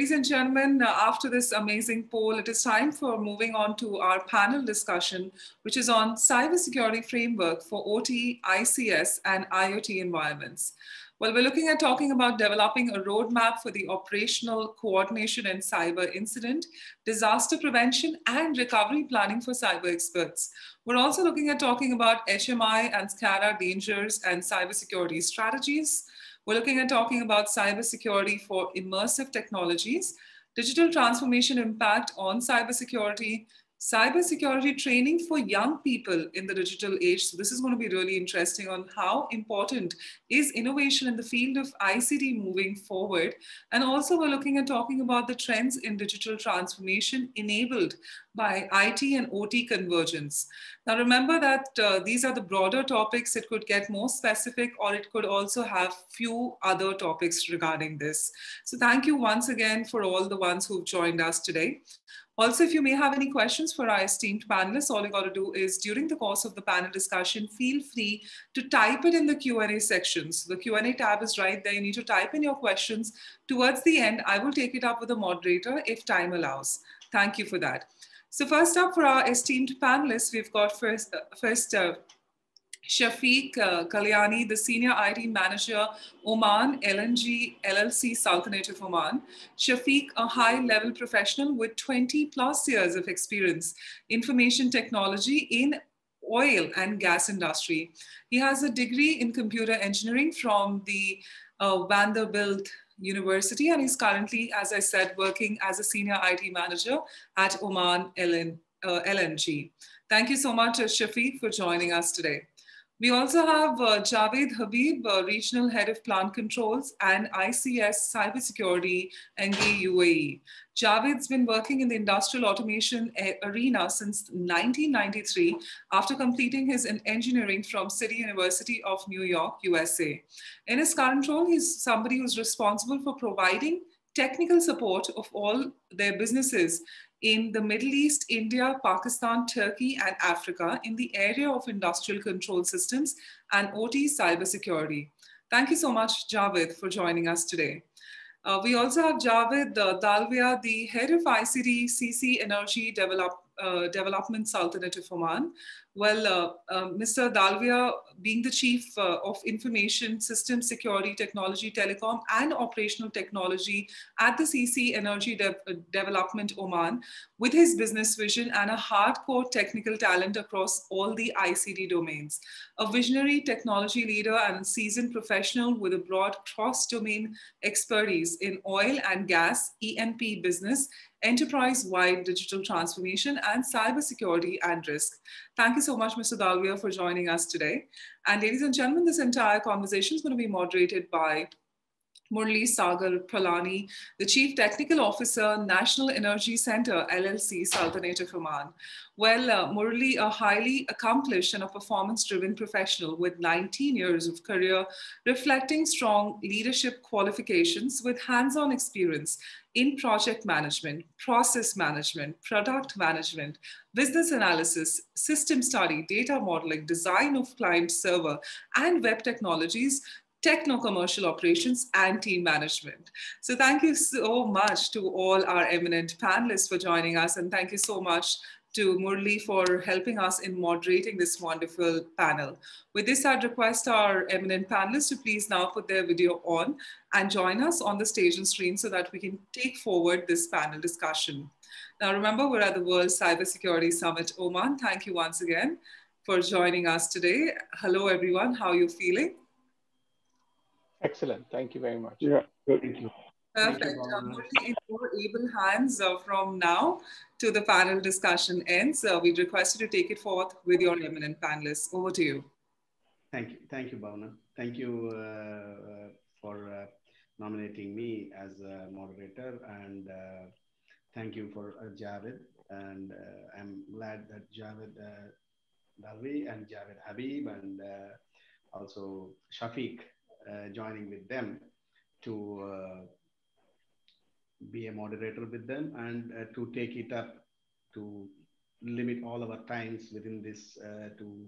ladies and gentlemen, after this amazing poll, it is time for moving on to our panel discussion, which is on cybersecurity framework for OT, ICS, and IoT environments. Well, we're looking at talking about developing a roadmap for the operational coordination and cyber incident, disaster prevention, and recovery planning for cyber experts. We're also looking at talking about HMI and SCADA dangers and cybersecurity strategies. We're looking at talking about cybersecurity for immersive technologies, digital transformation impact on cybersecurity, cybersecurity training for young people in the digital age. So this is going to be really interesting on how important is innovation in the field of ICT moving forward. And also we're looking at talking about the trends in digital transformation enabled by IT and OT convergence. Now remember that these are the broader topics. It could get more specific or it could also have few other topics regarding this. So thank you once again for all the ones who've joined us today. Also, if you may have any questions for our esteemed panelists, all you got to do is during the course of the panel discussion, feel free to type it in the Q&A section. So the Q&A tab is right there. You need to type in your questions. Towards the end, I will take it up with the moderator if time allows. Thank you for that. So first up for our esteemed panelists, we've got first Shafeeq Ghilani, the Senior IT Manager, Oman LNG LLC Sultanate of Oman. Shafeeq, a high-level professional with 20 plus years of experience, information technology in oil and gas industry. He has a degree in computer engineering from the Vanderbilt University, and he's currently, as I said, working as a Senior IT Manager at Oman LNG. Thank you so much, Shafeeq, for joining us today. We also have Javed Habib, Regional Head of Plant Controls and ICS Cybersecurity, NG UAE. Javed's been working in the industrial automation arena since 1993 after completing his engineering from City University of New York, USA. In his current role, he's somebody who's responsible for providing technical support of all their businesses in the Middle East, India, Pakistan, Turkey, and Africa in the area of industrial control systems and OT cybersecurity. Thank you so much, Javed, for joining us today. We also have Javed Dalvia, the head of ICT CC Energy Development Sultanate of Oman. Well, Mr. Dalvia, being the Chief of Information System Security Technology, Telecom and Operational Technology at the CC Energy Development Oman, with his business vision and a hardcore technical talent across all the ICT domains. A visionary technology leader and seasoned professional with a broad cross-domain expertise in oil and gas, E&P business, enterprise-wide digital transformation, and cybersecurity and risk. Thank you so much, Mr. Dalvia, for joining us today. And ladies and gentlemen, this entire conversation is going to be moderated by Murli Sagar Pralani, the Chief Technical Officer, National Energy Center, LLC, Sultanate of Oman. Well, Murli, a highly accomplished and a performance-driven professional with 19 years of career, reflecting strong leadership qualifications with hands-on experience in project management, process management, product management, business analysis, system study, data modeling, design of client server, and web technologies, techno-commercial operations, and team management. So thank you so much to all our eminent panelists for joining us, and thank you so much to Murli for helping us in moderating this wonderful panel. With this, I'd request our eminent panelists to please now put their video on and join us on the stage and screen so that we can take forward this panel discussion. Now, remember, we're at the World Cybersecurity Summit, Oman. Thank you once again for joining us today. Hello, everyone. How are you feeling? Excellent. Thank you very much. Yeah, thank you. Perfect. Murli, in your able hands from now to the panel discussion ends. We'd request you to take it forth with your eminent panelists. Over to you. Thank you. Thank you, Bhavna. Thank you for nominating me as a moderator, and thank you for Javed. And I'm glad that Javed Dalvi and Javed Habib and also Shafeeq joining with them to be a moderator with them and to take it up to limit all our times within this to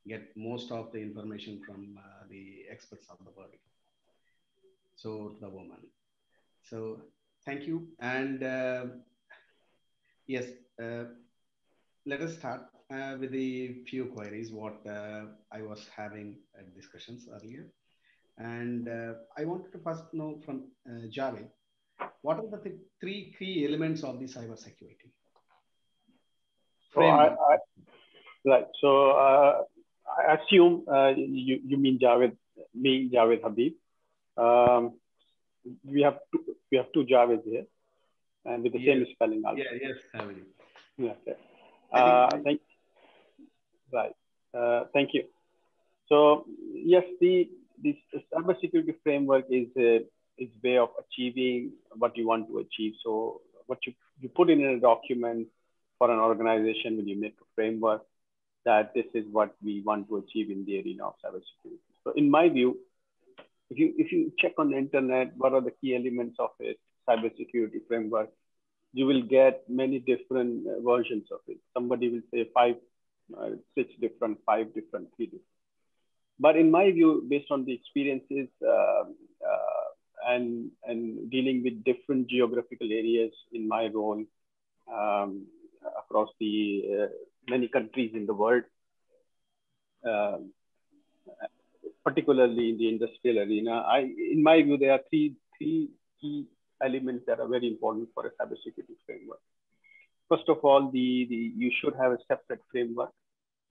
get most of the information from the experts of the world. So the woman. So Thank you. And yes, let us start with the few queries what I was having discussions earlier. And I wanted to first know from Javed, what are the three key elements of the cybersecurity So I, framework? I right. So I assume you mean Javed Habib. Um, we have two Javeds here, and with the Yes. same spelling also. Yeah, yes, Javed. Yeah. Okay. I think Right. Thank you. So yes, the cybersecurity framework is way of achieving what you want to achieve. So what you put in a document for an organization when you make a framework that this is what we want to achieve in the arena of cybersecurity. So in my view, if you check on the internet, what are the key elements of a cybersecurity framework, you will get many different versions of it. Somebody will say six different, five different, three different. But in my view, based on the experiences and dealing with different geographical areas in my role across the many countries in the world, uh, particularly in the industrial arena, in my view, there are three key elements that are very important for a cybersecurity framework. First of all, you should have a separate framework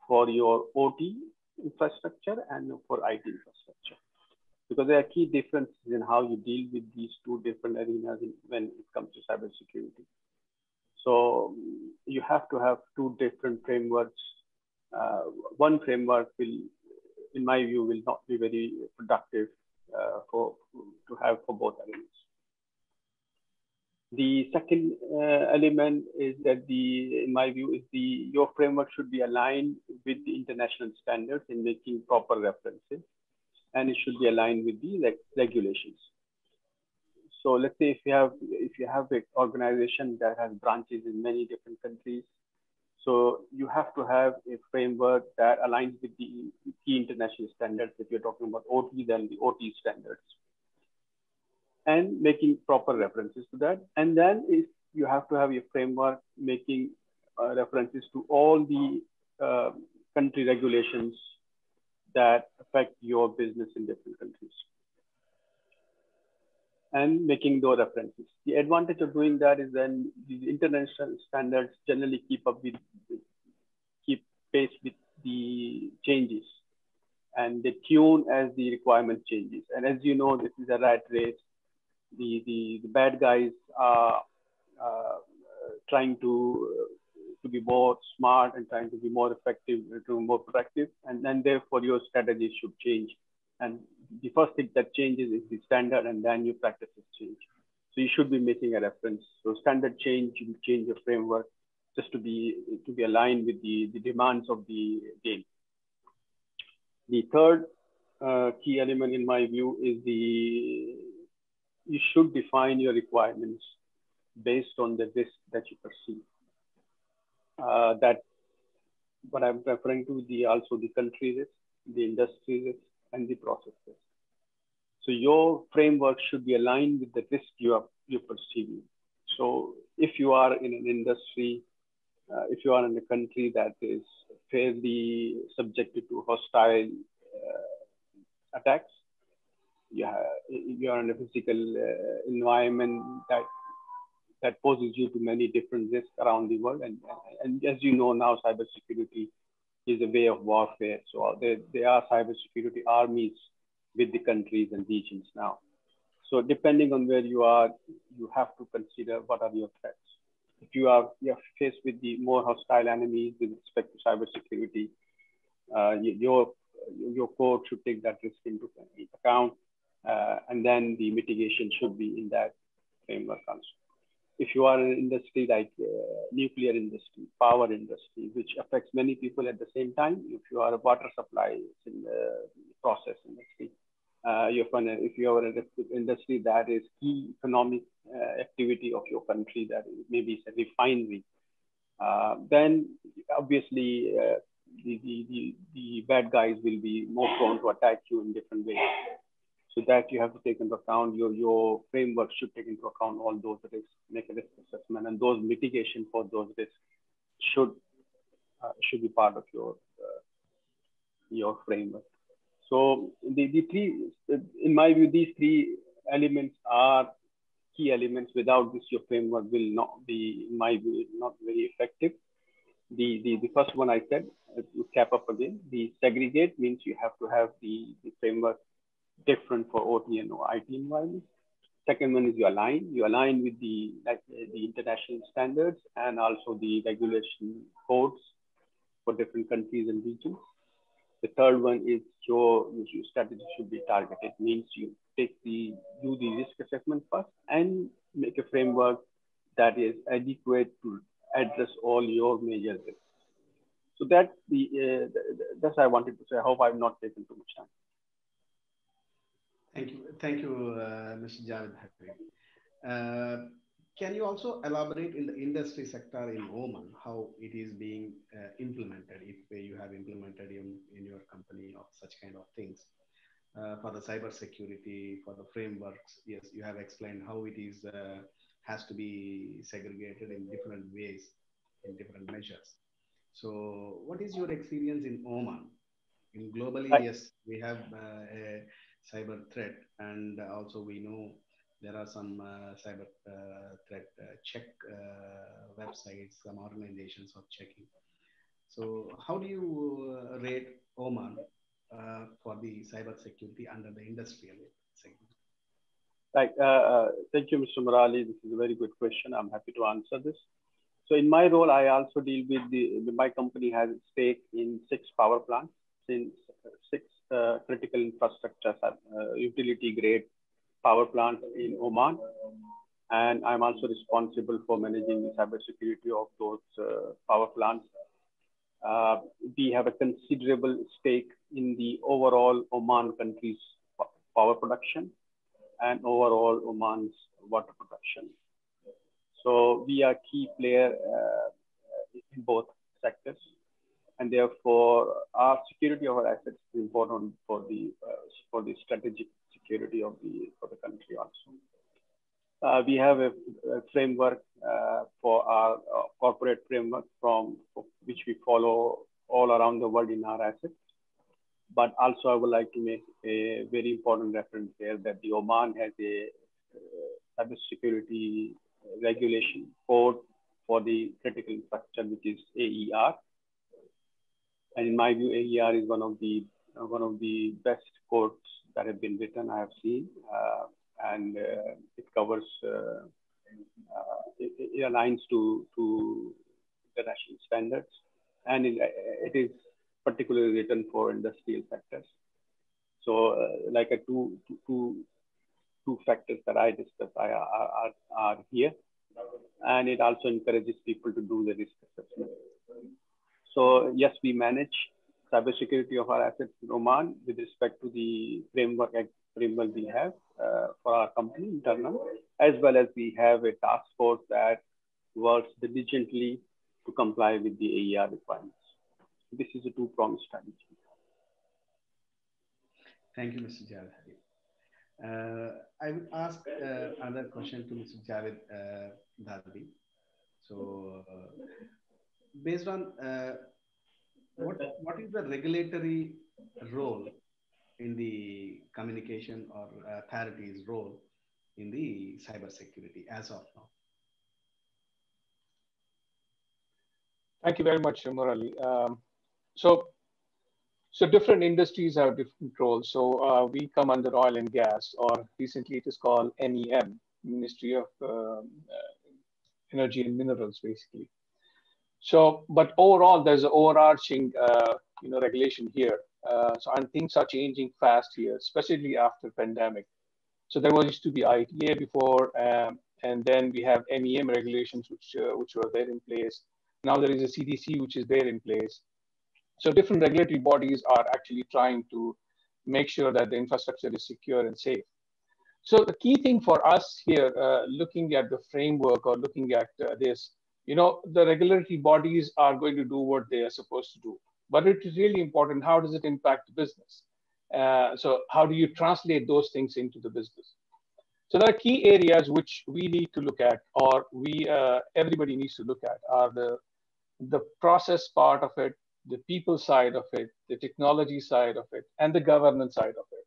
for your OT infrastructure and for IT infrastructure, because there are key differences in how you deal with these two different arenas when it comes to cybersecurity. So you have to have two different frameworks. One framework will, in my view, will not be very productive to have for both elements. The second element is that in my view, your framework should be aligned with the international standards in making proper references, and it should be aligned with the regulations. So let's say if you have an organization that has branches in many different countries, so you have to have a framework that aligns with the key international standards. If you're talking about OT, then the OT standards, and making proper references to that. And then if you have to have your framework making references to all the country regulations that affect your business in different countries, and making those references. The advantage of doing that is then the international standards generally keep pace with the changes, and they tune as the requirement changes. And as you know, this is a rat race. The bad guys are trying to be more smart and trying to be more effective, to be more productive, and then therefore your strategy should change. And the first thing that changes is the standard, and then your practices change. So you should be making a reference. So standard change, you change your framework just to be aligned with the demands of the game. The third key element in my view is you should define your requirements based on the risk that you perceive. That what I'm referring to, also the country risk, the industry risk, and the process risk. So your framework should be aligned with the risk you're perceiving. So if you are in an industry, if you are in a country that is fairly subjected to hostile attacks, you are in a physical environment that poses you to many different risks around the world. And as you know now, cybersecurity is a way of warfare. So there are cybersecurity armies with the countries and regions now. So depending on where you are, you have to consider what are your threats. If you're faced with the more hostile enemies with respect to cybersecurity, your code should take that risk into account, and then the mitigation should be in that framework also. If you are in an industry like nuclear industry, power industry, which affects many people at the same time, if you are a water supply in the process industry, if you are in an industry that is key economic activity of your country, that maybe it's a refinery, then obviously the bad guys will be more prone to attack you in different ways. So that you have to take into account, your framework should take into account all those risks, make a risk assessment, and those mitigation for those risks should be part of your framework. So the three, in my view, these three elements are key elements. Without this, your framework will not be, in my view, not very effective. The first one I said, to cap up again, the segregate means you have to have the framework different for OT and IT environments. Second one is you align with the international standards and also the regulation codes for different countries and regions. The third one is your strategy should be targeted, means you do the risk assessment first and make a framework that is adequate to address all your major risks. So that's I wanted to say. I hope I've not taken too much time. Thank you, Mr. Javed Habib. Can you also elaborate in the industry sector in Oman, how it is being implemented, if you have implemented in your company of such kind of things? For the cyber security, for the frameworks, yes, you have explained how it is has to be segregated in different ways, in different measures. So what is your experience in Oman? In globally, yes, we have a cyber threat, and also we know there are some cyber threat check websites, some organizations are checking. So how do you rate Oman for the cyber security under the industrial segment? Right. Thank you, Mr. Murali. This is a very good question. I'm happy to answer this. So in my role, I also deal with my company has a stake in 6 power plants, in 6 critical infrastructure, utility grade power plants in Oman. And I'm also responsible for managing the cybersecurity of those power plants. We have a considerable stake in the overall Oman country's power production and overall Oman's water production. So we are key player in both sectors, and therefore our security of our assets is important for the strategic security of for the country also. We have a framework for our corporate framework which we follow all around the world in our assets. But also I would like to make a very important reference here that the Oman has a cybersecurity regulation code for the critical infrastructure, which is AER. And in my view, AER is one of the best codes that have been written I have seen, and it covers it aligns to international standards, and it is particularly written for industrial sectors. So, like two factors that I discussed are here, and it also encourages people to do the risk assessment. So yes, we manage cybersecurity of our assets in Oman with respect to the framework we have for our company internal, as well as we have a task force that works diligently to comply with the AER requirements. This is a two-pronged strategy. Thank you, Mr. Javed. I will ask another question to Mr. Javed Dadbi. So, based on what is the regulatory role in the communication or authorities' role in the cybersecurity as of now? Thank you very much, Murali. So different industries have different roles. So we come under oil and gas, or recently it is called MEM, Ministry of Energy and Minerals, basically. So, but overall, there's an overarching, regulation here. And things are changing fast here, especially after pandemic. So there used to be ITA before, and then we have MEM regulations, which were there in place. Now there is a CDC, which is there in place. So different regulatory bodies are actually trying to make sure that the infrastructure is secure and safe. So the key thing for us here, looking at the framework or looking at this, the regulatory bodies are going to do what they are supposed to do. But it is really important, how does it impact the business? So how do you translate those things into the business? So there are key areas which we need to look at, or everybody needs to look at, are the process part of it, the people side of it, the technology side of it, and the governance side of it.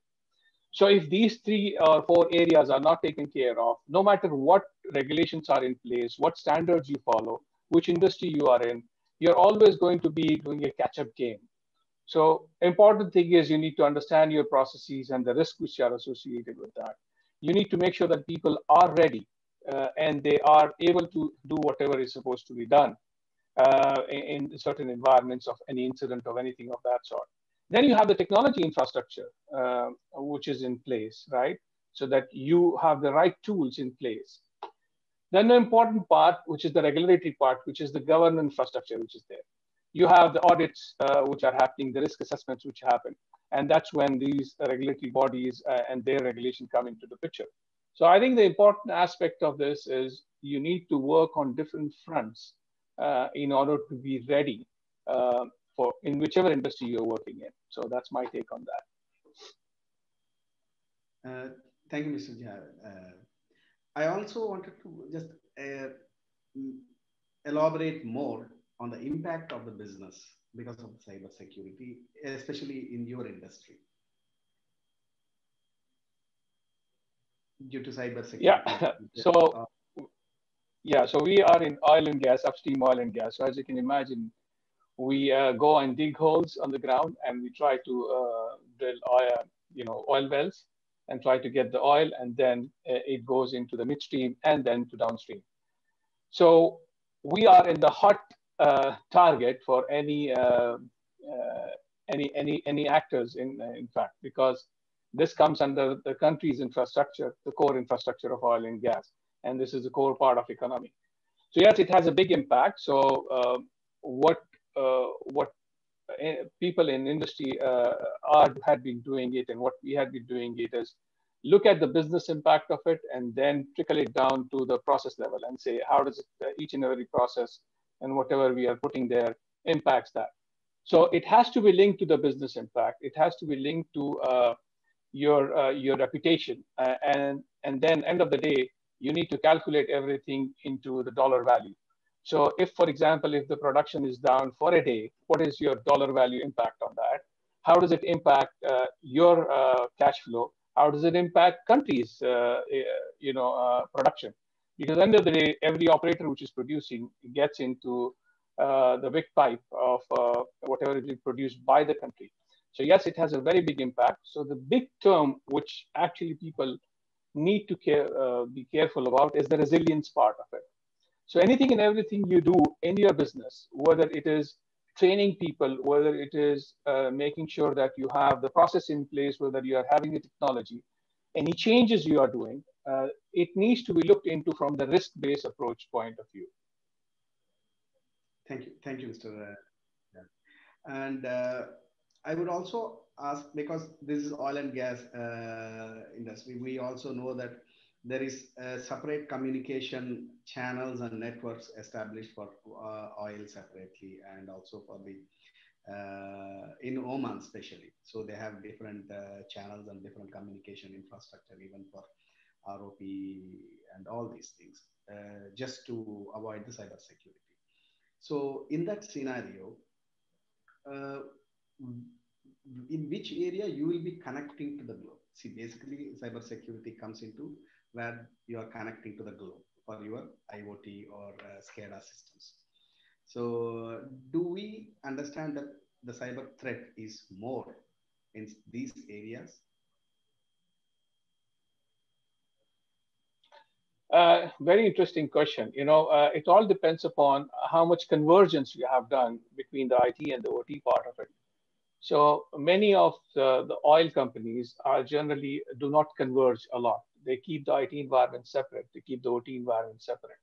So if these 3 or 4 areas are not taken care of, no matter what regulations are in place, what standards you follow, which industry you are in, you're always going to be doing a catch-up game. So important thing is you need to understand your processes and the risks which are associated with that. You need to make sure that people are ready and they are able to do whatever is supposed to be done in certain environments of any incident or anything of that sort. Then you have the technology infrastructure, which is in place, right? So that you have the right tools in place. Then the important part, which is the regulatory part, which is the governance infrastructure, which is there. You have the audits which are happening, the risk assessments which happen. And that's when these regulatory bodies and their regulation come into the picture. So I think the important aspect of this is you need to work on different fronts in order to be ready for in whichever industry you're working in. So that's my take on that. Thank you, Mr. Javed. I also wanted to just elaborate more on the impact of the business because of cybersecurity, especially in your industry. Due to cybersecurity. Yeah. So we are in oil and gas, upstream oil and gas. So as you can imagine, we go and dig holes on the ground and we try to drill oil wells and try to get the oil, and then it goes into the midstream and then to downstream. So we are in the hot target for any actors in fact, because this comes under the country's infrastructure, the core infrastructure of oil and gas, and this is the core part of economy. So yes, it has a big impact. So what people in industry had been doing it, and what we had been doing it is look at the business impact of it and then trickle it down to the process level and say, how does it, each and every process and whatever we are putting there impacts that. So it has to be linked to the business impact. It has to be linked to your reputation. And then end of the day, you need to calculate everything into the dollar value. So if, for example, if the production is down for a day, what is your dollar value impact on that? How does it impact your cash flow? How does it impact countries' production? Because end of the day, every operator which is producing gets into the big pipe of whatever is produced by the country. So yes, it has a very big impact. So the big term which actually people need to be careful about is the resilience part of it. So anything and everything you do in your business, whether it is training people, whether it is making sure that you have the process in place, whether you are having the technology, any changes you are doing, it needs to be looked into from the risk-based approach point of view. Thank you, Mr. And I would also ask, because this is oil and gas industry, we also know that there is separate communication channels and networks established for oil separately, and also for the in Oman especially. So they have different channels and different communication infrastructure, even for ROP and all these things, just to avoid the cybersecurity. So in that scenario, in which area you will be connecting to the globe? See, basically cybersecurity comes into where you are connecting to the globe for your IoT or SCADA systems. So do we understand that the cyber threat is more in these areas? Very interesting question. It all depends upon how much convergence you have done between the IT and the OT part of it. So many of the oil companies are generally do not converge a lot. They keep the IT environment separate. They keep the OT environment separate.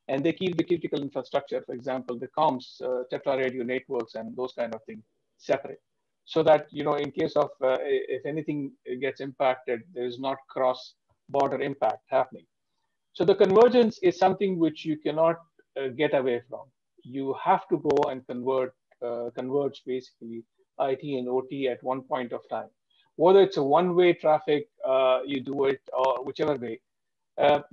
And they keep the critical infrastructure, for example, the comms, tetra radio networks, and those kind of things separate. So that, in case of if anything gets impacted, there is not cross-border impact happening. So the convergence is something which you cannot get away from. You have to go and converge basically IT and OT at one point of time. whether it's a one-way traffic, you do it, or whichever way.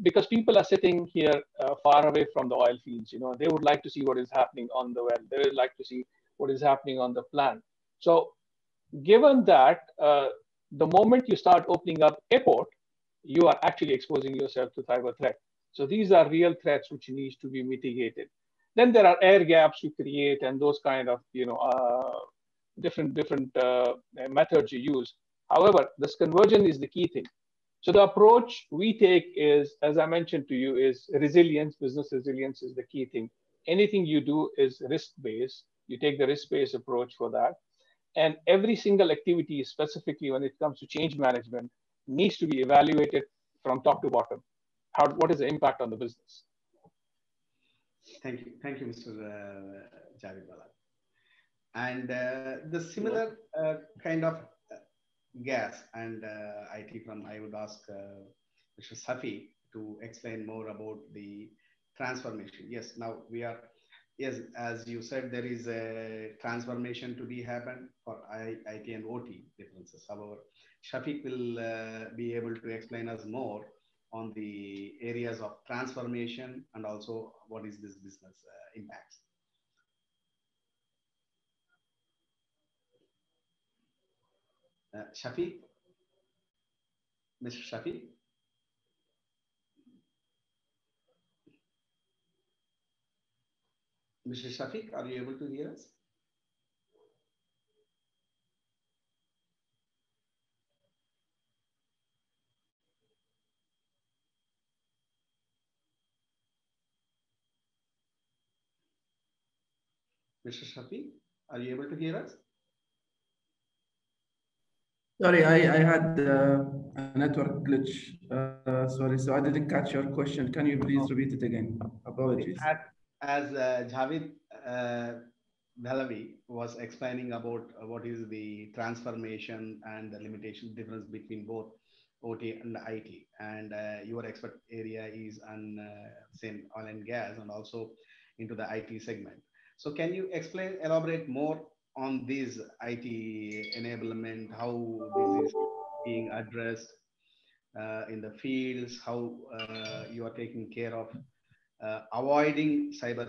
Because people are sitting here far away from the oil fields. They would like to see what is happening on the well. They would like to see what is happening on the plant. So given that, the moment you start opening up airport, you are actually exposing yourself to cyber threat. So these are real threats which needs to be mitigated. Then there are air gaps you create and those kind of different methods you use. However, this conversion is the key thing. So the approach we take is, as I mentioned to you, is resilience. Business resilience is the key thing. Anything you do is risk-based. You take the risk-based approach for that. And every single activity, specifically when it comes to change management, needs to be evaluated from top to bottom. What is the impact on the business? Thank you, Mr. Javed Balad. And the similar kind of gas and IT from, I would ask Mr. Shafeeq to explain more about the transformation. Yes, now we are, yes, as you said, there is a transformation to be happened for IT and OT differences. However, Shafeeq will be able to explain us more on the areas of transformation and also what is this business impacts. Shafeeq? Mr. Shafeeq? Mr. Shafeeq, are you able to hear us? Mr. Shafeeq, are you able to hear us? Sorry, I had a network glitch. Sorry, so I didn't catch your question. Can you please repeat it again? Apologies. As Javed Dhalavi was explaining about what is the transformation and the limitation difference between both OT and IT, and your expert area is on same oil and gas and also into the IT segment. So can you elaborate more on this IT enablement, how this is being addressed in the fields, how you are taking care of avoiding cyber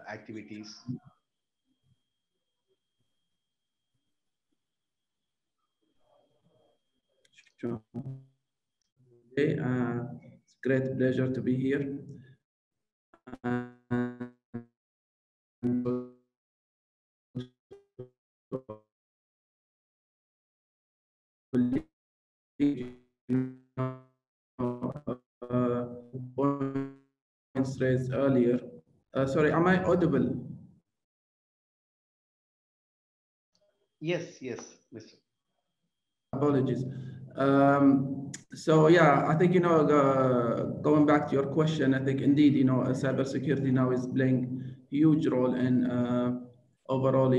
activities? Sure. Okay, it's a great pleasure to be here. Points raised earlier. Sorry, am I audible? Yes, Mr. Apologies. So yeah, I think, going back to your question, I think indeed, cybersecurity now is playing a huge role in overall,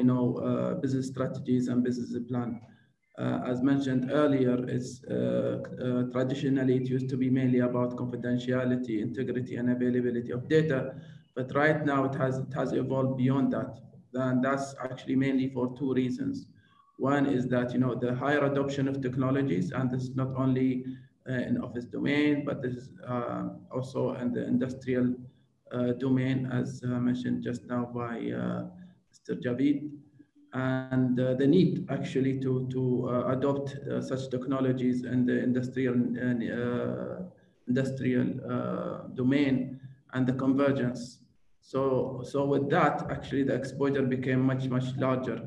business strategies and business plan. As mentioned earlier, it's traditionally it used to be mainly about confidentiality, integrity, and availability of data, but right now it has evolved beyond that, and that's actually mainly for two reasons. One is that the higher adoption of technologies, and this is not only in office domain, but this is also in the industrial domain, as mentioned just now by Mr. Javed. And the need actually to adopt such technologies in the industrial domain and the convergence. So with that, actually the exposure became much larger,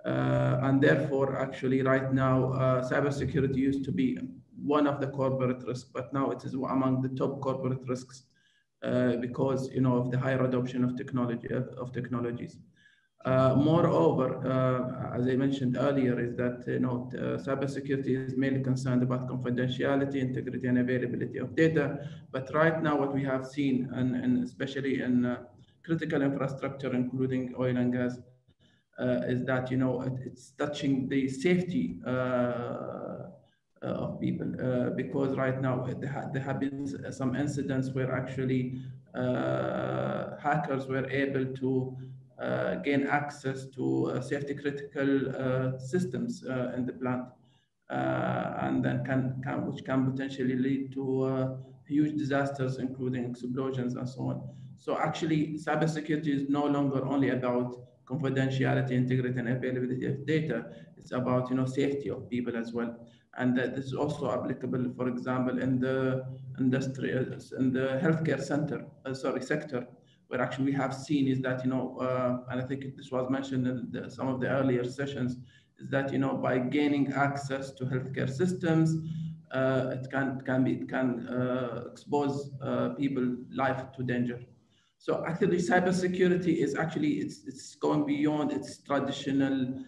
and therefore actually right now cybersecurity used to be one of the corporate risks, but now it is among the top corporate risks because of the higher adoption of technologies. Moreover, as I mentioned earlier, is that cybersecurity is mainly concerned about confidentiality, integrity, and availability of data. But right now, what we have seen, and especially in critical infrastructure, including oil and gas, is that it's touching the safety of people, because right now there have been some incidents where actually hackers were able to gain access to safety critical systems in the plant, and then which can potentially lead to huge disasters, including explosions and so on. So actually, cybersecurity is no longer only about confidentiality, integrity, and availability of data. It's about safety of people as well, and this is also applicable, for example, in the industry, in the healthcare sector, where actually we have seen is that and I think this was mentioned in some of the earlier sessions, is that by gaining access to healthcare systems, it can expose people life to danger. So actually, cybersecurity is actually it's going beyond its traditional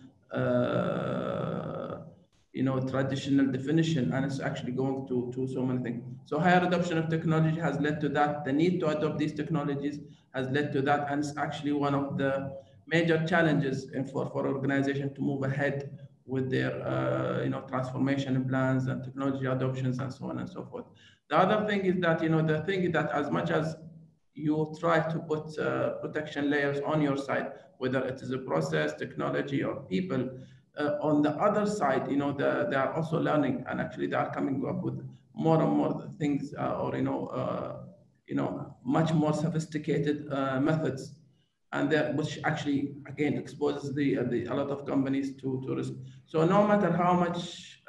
traditional definition, and it's actually going to so many things. So higher adoption of technology has led to that. The need to adopt these technologies has led to that, and it's actually one of the major challenges for organizations to move ahead with their transformation plans and technology adoptions and so on and so forth. The other thing is that the thing is that as much as you try to put protection layers on your side, whether it is a process, technology, or people, on the other side, they are also learning, and actually they are coming up with more and more things, much more sophisticated methods, and which actually again exposes a lot of companies to risk. So no matter how much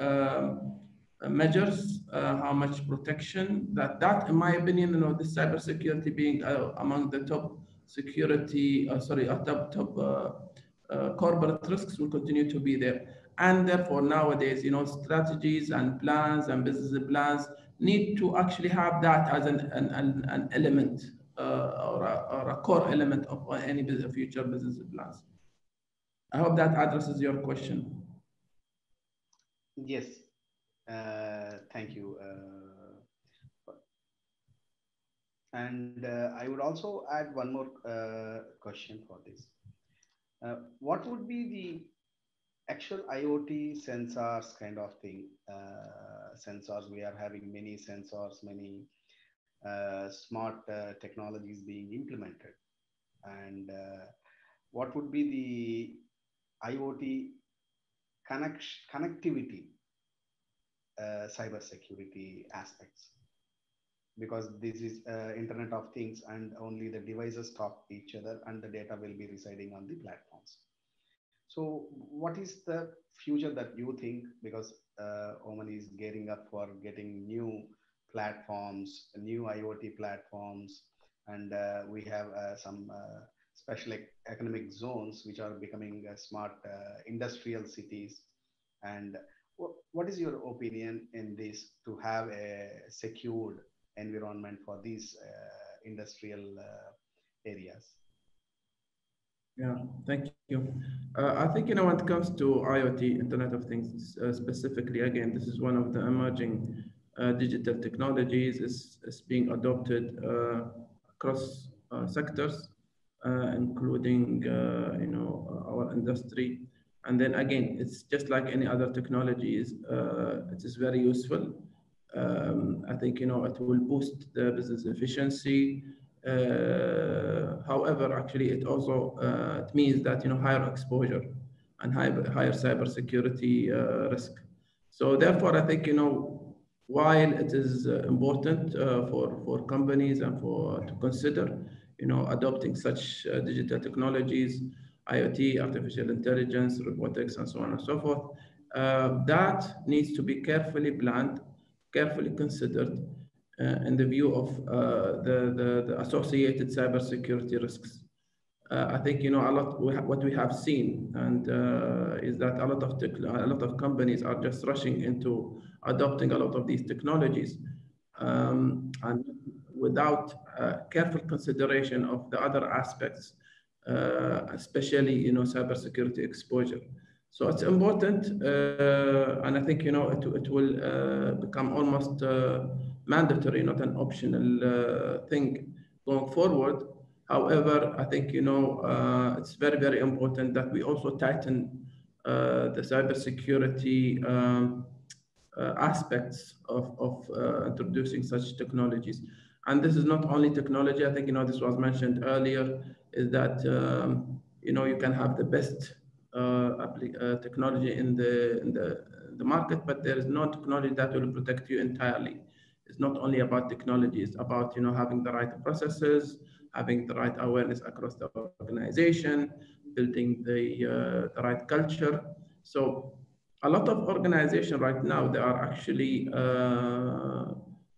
measures, how much protection, that in my opinion, the cybersecurity being among the top security, top corporate risks will continue to be there. And therefore nowadays, strategies and plans and business plans need to actually have that as an element or a core element of any future business plans. I hope that addresses your question. Yes, thank you. And I would also add one more question for this. What would be the actual IoT sensors kind of thing? Sensors, we are having many sensors, many smart technologies being implemented. And what would be the IoT connectivity cybersecurity aspects? Because this is Internet of Things, and only the devices talk to each other and the data will be residing on the platforms. So what is the future that you think, because Oman is gearing up for getting new platforms, new IoT platforms, and we have some special economic zones which are becoming smart industrial cities. And what is your opinion in this, to have a secured environment for these industrial areas? Yeah, thank you. I think, when it comes to IoT, Internet of Things specifically, again, this is one of the emerging digital technologies. Is being adopted across sectors, including, our industry. And then again, it's just like any other technologies. It is very useful. I think, it will boost the business efficiency. However, actually, it also it means that higher exposure and higher cybersecurity risk. So therefore, I think while it is important for companies and to consider adopting such digital technologies, IoT, artificial intelligence, robotics, and so on and so forth, that needs to be carefully planned, carefully considered, in the view of the associated cybersecurity risks. I think what we have seen, and is that a lot of companies are just rushing into adopting a lot of these technologies, and without careful consideration of the other aspects, especially cybersecurity exposure. So it's important, and I think it will become almost mandatory, not an optional thing going forward. However, I think it's very, very important that we also tighten the cybersecurity aspects of introducing such technologies. And this is not only technology. I think this was mentioned earlier, is that you can have the best technology in the market, but there is no technology that will protect you entirely. It's not only about technology, it's about having the right processes, having the right awareness across the organization, building the right culture. So a lot of organizations right now, they are actually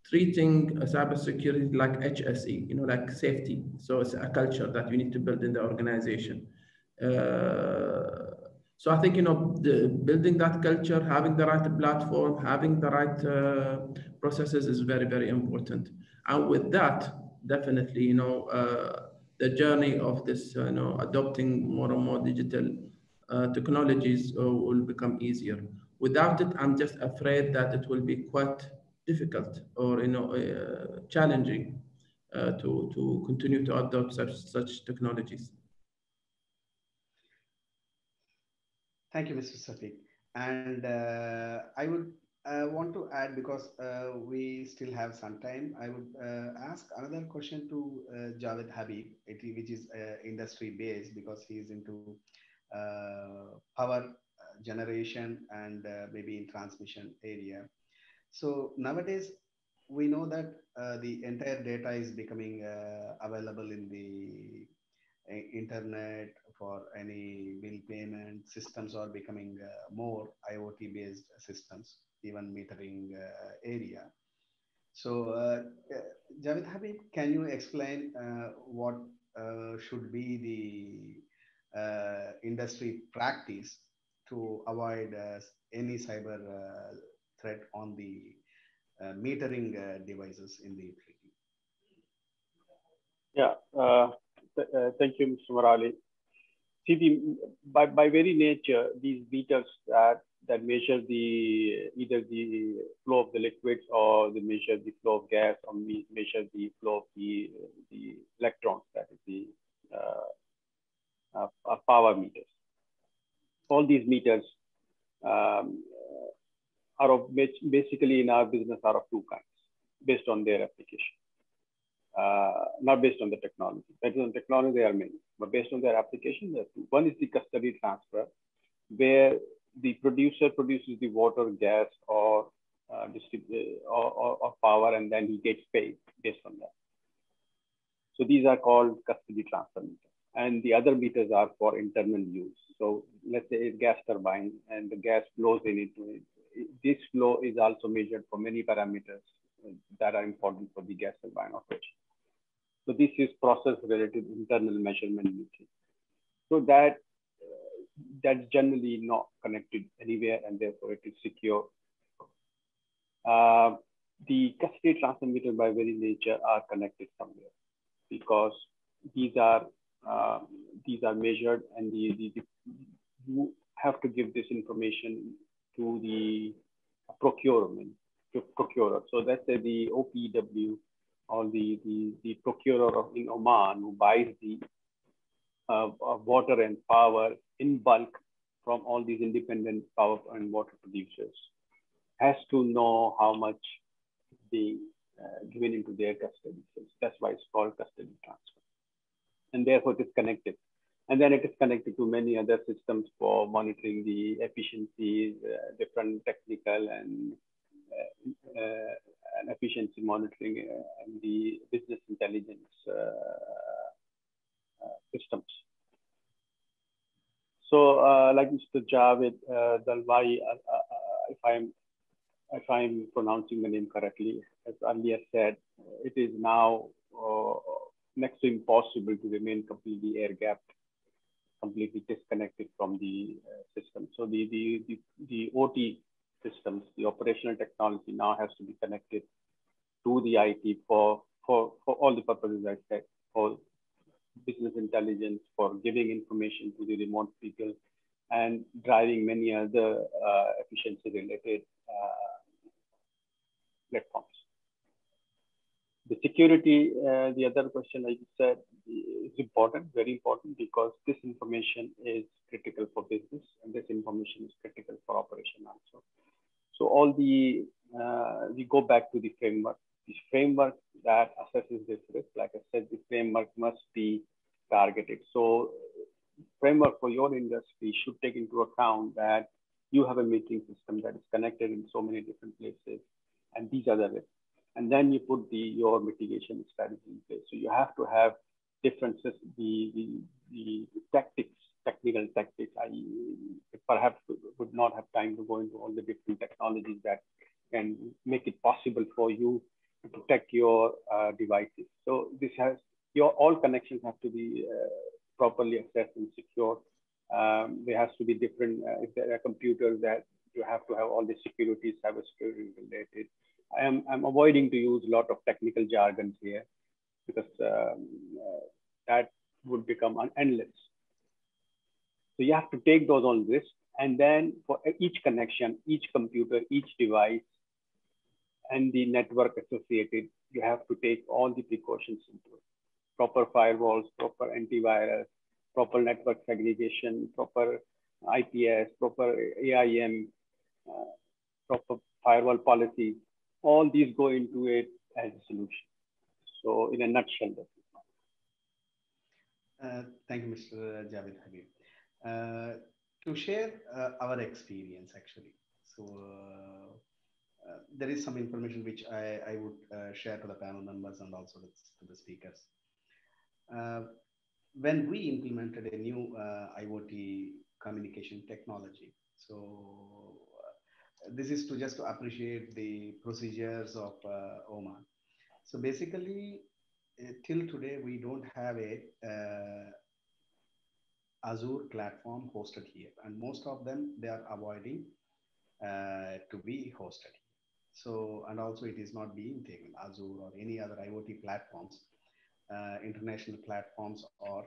treating cybersecurity like HSE, like safety. So it's a culture that you need to build in the organization. So I think, building that culture, having the right platform, having the right processes is very, very important. And with that, definitely, the journey of this, adopting more and more digital technologies will become easier. Without it, I'm just afraid that it will be quite difficult or, challenging to continue to adopt such technologies. Thank you, Mr. Shafeeq. And I would want to add, because we still have some time, I would ask another question to Javed Habib, which is industry based, because he's into power generation and maybe in transmission area. So nowadays, we know that the entire data is becoming available in the internet for any bill payment. Systems are becoming more IoT based systems, even metering area. So Javed Habib, can you explain what should be the industry practice to avoid any cyber threat on the metering devices in the utility? Yeah, thank you, Mr. Morali. See, by very nature, these meters that measure either the flow of the liquids, or they measure the flow of gas, or measure the flow of the electrons, that is the power meters. All these meters are basically in our business are of two kinds, based on their application. Not based on the technology. Based on technology, there are many, but based on their application, there are two. One is the custody transfer, where the producer produces the water, gas, or power, and then he gets paid based on that. So these are called custody transfer meters. And the other meters are for internal use. So let's say a gas turbine, and the gas flows into it. This flow is also measured for many parameters that are important for the gas turbine operation. So this is process-related internal measurement metering. So that's generally not connected anywhere, and therefore it is secure. The custody transfer meter, by very nature, are connected somewhere, because these are measured, and you have to give this information to the procurer. So let's say the OPW, or the procurer in Oman, who buys the water and power in bulk from all these independent power and water producers, has to know how much being given into their custody. So that's why it's called custody transfer. And therefore it is connected. And then it is connected to many other systems for monitoring the efficiencies, different technical and efficiency monitoring, and the business intelligence systems. So, like Mr. Javed Dalwai, if I'm pronouncing the name correctly, as earlier said, it is now next to impossible to remain completely air-gapped, completely disconnected from the system. So the OT systems, the operational technology, now has to be connected to the IT for all the purposes I said, for business intelligence, for giving information to the remote people, and driving many other efficiency-related platforms. The security, the other question I said, is important, very important, because this information is critical for business, and this information is critical for operation also. So all we go back to the framework. The framework that assesses this risk, like I said, the framework must be targeted. So framework for your industry should take into account that you have a metering system that is connected in so many different places, and these are the risks. And then you put your mitigation strategy in place. So you have to have different the tactics, technical tactics. I perhaps would not have time to go into all the different technologies that can make it possible for you to protect your devices. So this has all connections have to be properly accessed and secure. There has to be different, if there are computers that you have to have all the security, cybersecurity related. I'm avoiding to use a lot of technical jargons here because that would become endless. So you have to take those on risk, and then for each connection, each computer, each device, and the network associated, you have to take all the precautions into it. Proper firewalls, proper antivirus, proper network segregation, proper IPS, proper AIM, proper firewall policies. All these go into it as a solution. So in a nutshell, that's it. Thank you, Mr. Javed Habib. To share our experience, actually. So there is some information which I would share to the panel members and also to the speakers. When we implemented a new IoT communication technology, so this is to just to appreciate the procedures of Oman. So basically, till today, we don't have a Azure platform hosted here, and most of them, they are avoiding to be hosted. So, and also it is not being taken, Azure or any other IoT platforms, international platforms are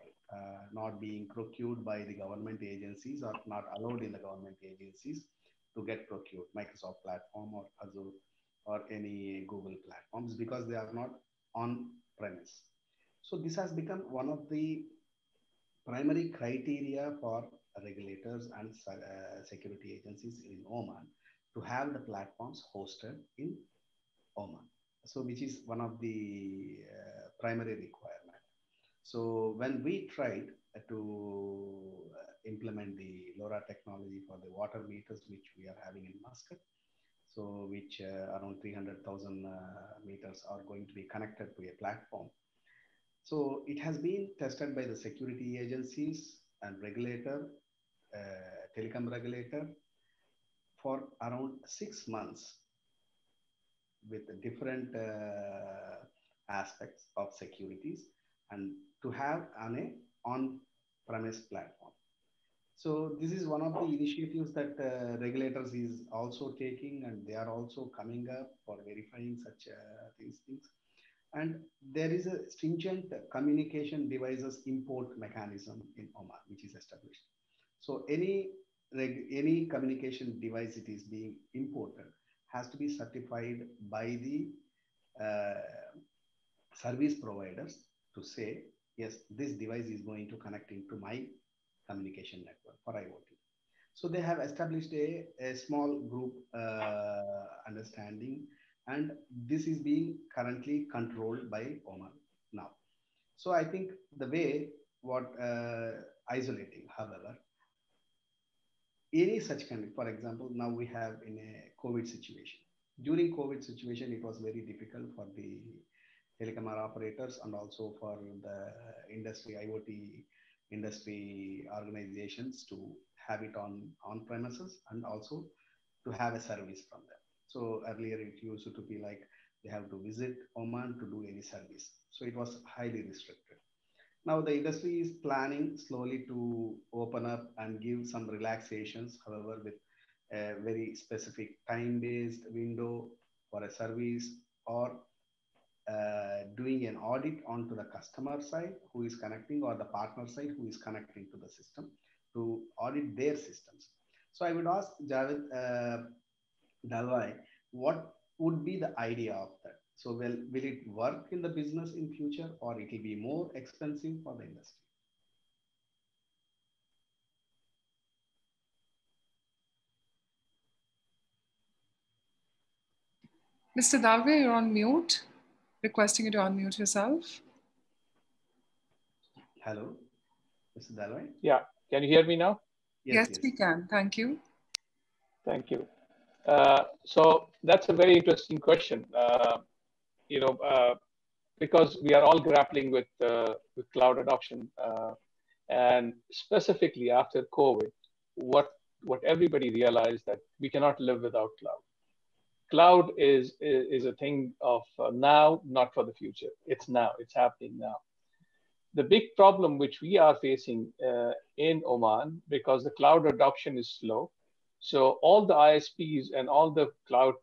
not being procured by the government agencies or not allowed in the government agencies to get procured, Microsoft platform or Azure or any Google platforms, because they are not on premise. So this has become one of the primary criteria for regulators and security agencies in Oman to have the platforms hosted in Oman. So which is one of the primary requirement. So when we tried to implement the LoRa technology for the water meters, which we are having in Muscat, so which around 300,000 meters are going to be connected to a platform. So it has been tested by the security agencies and regulator, telecom regulator, for around 6 months with different aspects of securities and to have an on-premise platform. So this is one of the initiatives that regulators is also taking, and they are also coming up for verifying such these things. And there is a stringent communication devices import mechanism in Oman, which is established. So any communication device it is being imported has to be certified by the service providers to say, yes, this device is going to connect into my communication network for IoT. So they have established a small group understanding, and this is being currently controlled by Oman now. So I think the way what isolating, however, any such kind, for example, now we have in a COVID situation. During COVID situation, it was very difficult for the telecom operators and also for the industry, IoT industry organizations to have it on premises and also to have a service from them. So earlier it used to be like they have to visit Oman to do any service. So it was highly restricted. Now the industry is planning slowly to open up and give some relaxations, however, with a very specific time-based window for a service, or doing an audit onto the customer side who is connecting, or the partner side who is connecting to the system to audit their systems. So I would ask Javed Dalwai, what would be the idea of that? So will it work in the business in future, or it will be more expensive for the industry? Mr. Dalwai, you're on mute. Requesting you to unmute yourself. Hello, Mr. Dalwai? Yeah, Can you hear me now? Yes, Yes. we can. Thank you. Thank you. So that's a very interesting question. You know, because we are all grappling with cloud adoption, and specifically after COVID, what everybody realized that we cannot live without cloud. Cloud is a thing of now, not for the future. It's now. It's happening now. The big problem which we are facing in Oman, because the cloud adoption is slow, so all the ISPs and all the cloud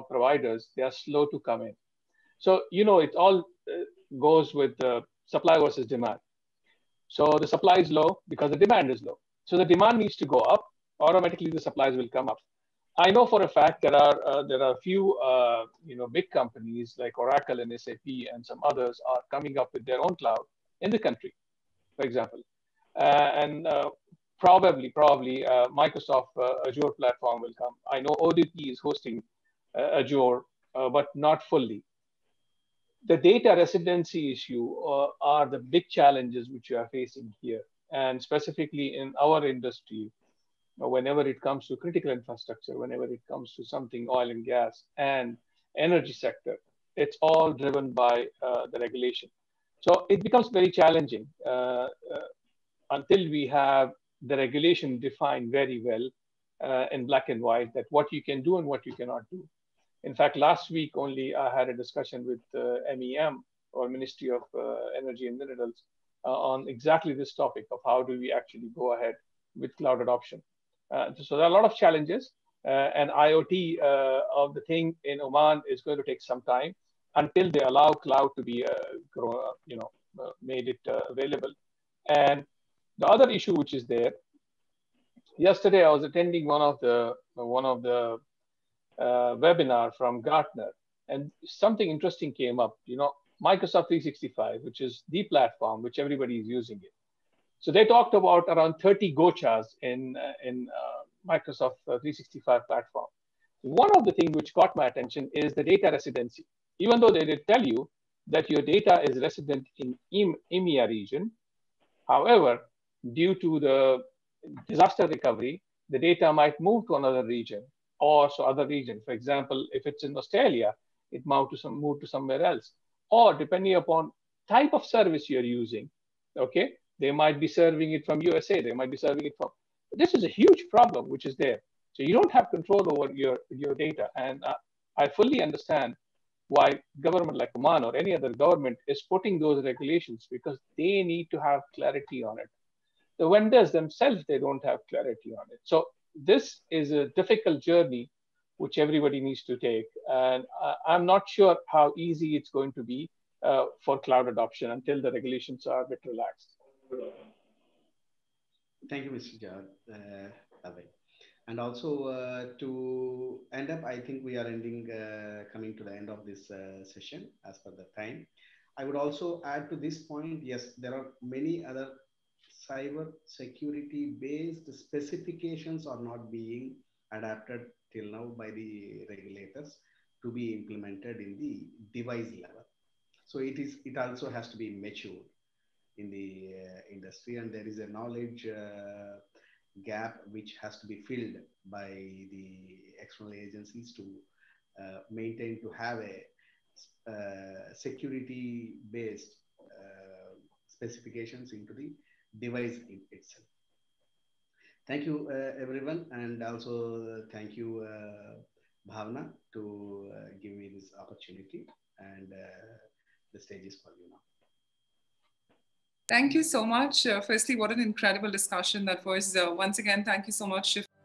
providers, they are slow to come in. So, you know, it all goes with supply versus demand. So the supply is low because the demand is low. So the demand needs to go up. Automatically, the supplies will come up. I know for a fact there are a few big companies like Oracle and SAP and some others are coming up with their own cloud in the country, for example, and probably Microsoft Azure platform will come. I know ODP is hosting Azure, but not fully. The data residency issue are the big challenges which you are facing here, and specifically in our industry, whenever it comes to critical infrastructure, whenever it comes to something oil and gas and energy sector, it's all driven by the regulation. So it becomes very challenging until we have the regulation defined very well in black and white, that what you can do and what you cannot do. In fact, last week only I had a discussion with MEM, or Ministry of Energy and Minerals, on exactly this topic of how do we actually go ahead with cloud adoption. So there are a lot of challenges, and IoT of the thing in Oman is going to take some time until they allow cloud to be made it available. And the other issue which is there, yesterday I was attending one of the webinar from Gartner, and something interesting came up. You know, Microsoft 365, which is the platform which everybody is using it. So they talked about around 30 gochas in Microsoft 365 platform. One of the things which caught my attention is the data residency. Even though they did tell you that your data is resident in EMEA region, however, due to the disaster recovery, the data might move to another region, or so other region. For example, if it's in Australia, it move to somewhere else, or depending upon type of service you're using. Okay, they might be serving it from USA, they might be serving it from. This is a huge problem which is there. So you don't have control over your data, and I fully understand why government like Oman or any other government is putting those regulations, because they need to have clarity on it. The vendors themselves, they don't have clarity on it. So this is a difficult journey which everybody needs to take. And I'm not sure how easy it's going to be for cloud adoption until the regulations are a bit relaxed. Thank you, Mr. Jawad. And also to end up, I think we are coming to the end of this session as per the time. I would also add to this point, yes, there are many other cyber security based specifications are not being adapted till now by the regulators to be implemented in the device level. So it also has to be matured in the industry, and there is a knowledge gap which has to be filled by the external agencies to maintain, to have a security based specifications into the device itself. Thank you, everyone, and also thank you, Bhavna, to give me this opportunity, and the stage is for you now. Thank you so much. Firstly, what an incredible discussion that was. Once again, thank you so much, Shafeeq.